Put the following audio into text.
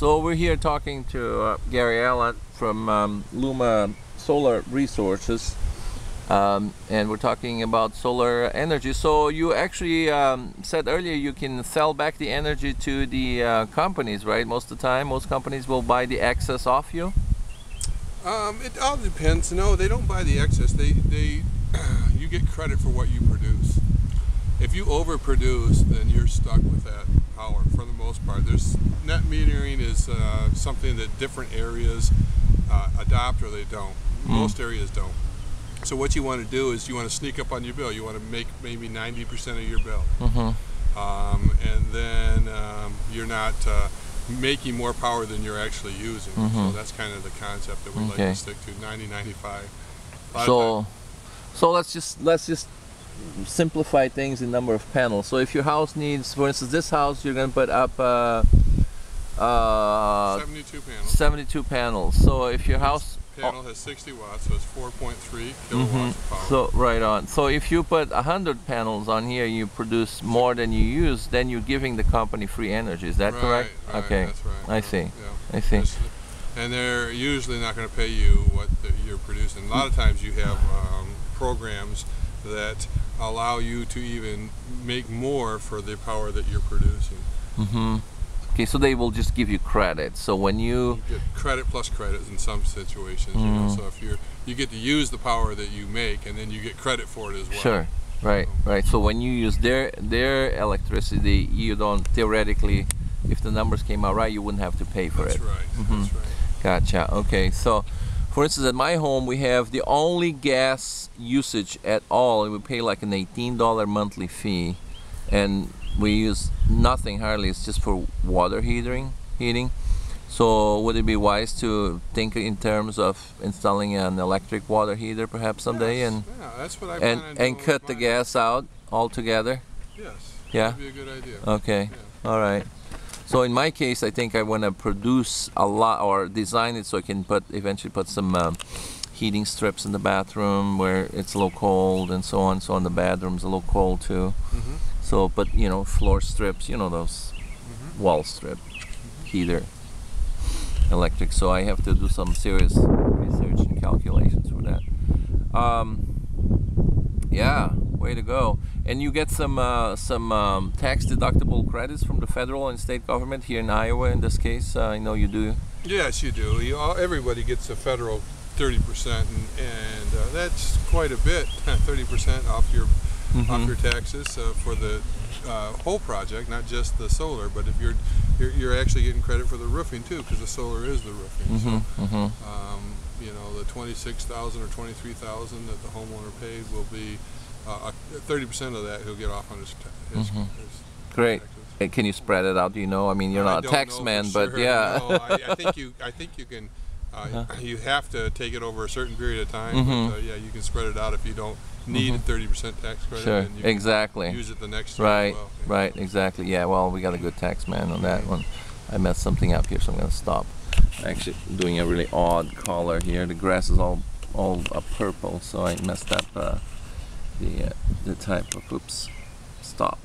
So we're here talking to Gary Allen from Luma Resources, and we're talking about solar energy. So you actually said earlier you can sell back the energy to the companies, right? Most of the time, most companies will buy the excess off you? It all depends. No, they don't buy the excess. You get credit for what you produce. If you overproduce, then you're stuck with that power for the most part. Net metering is something that different areas adopt or they don't. Most areas don't. So what you want to do is you want to sneak up on your bill. You want to make maybe 90% of your bill. And then you're not making more power than you're actually using. So that's kind of the concept that we like to stick to, 90-95. So let's just simplify things in number of panels. So if your house needs, for instance, this house, you're going to put up 72 panels. 72 panels. So if your house panel has 60 watts, so it's 4.3 kilowatts of power. So right on. So if you put 100 panels on here, you produce more than you use, then you're giving the company free energy. Is that correct? Right, okay. That's right. I see. Yeah. I see. And they're usually not going to pay you what you're producing. A lot of times you have programs that allow you to even make more for the power that you're producing. Okay, so they will just give you credit. So when you get credit plus credit in some situations, you know. So if you get to use the power that you make, and then you get credit for it as well. Sure, right, right. So when you use their electricity, you don't theoretically, if the numbers came out right, you wouldn't have to pay for it. That's right. That's right. Gotcha. Okay, so for instance, at my home, we have the only gas usage at all. We pay like an $18 monthly fee, and we use nothing hardly. It's just for water heating. So would it be wise to think in terms of installing an electric water heater perhaps someday? Yes. And yeah, that's what I plan on doing cut the gas out altogether? Yes. Yeah? That would be a good idea. Okay. Yeah. All right. So in my case, I think I want to produce a lot, or design it so I can eventually put some heating strips in the bathroom where it's a little cold and so on. So on the bedroom's a little cold too. So, but you know, floor strips, you know, those wall strip heater electric. So I have to do some serious research and calculations for that. Yeah, way to go. And you get some tax deductible credits from the federal and state government here in Iowa in this case. I know you do. Yes, you do. Everybody gets a federal 30%, and that's quite a bit. 30% off your taxes for the whole project, not just the solar. But if you're actually getting credit for the roofing too, because the solar is the roofing. You know, the $26,000 or $23,000 that the homeowner paid will be 30% of that he'll get off on his Great. taxes. Can you spread it out? Do you know? I mean, you're not a tax man, but yeah. No, I think you can. You have to take it over a certain period of time. But, yeah, you can spread it out if you don't need a 30% tax credit. Sure, and you exactly. Can use it the next year right, as well. Yeah. Right, exactly. Yeah, well, we got a good tax man on that one. I messed something up here, so I'm going to stop. Actually, doing a really odd color here. The grass is all purple, so I messed up the type of. Oops. Stop.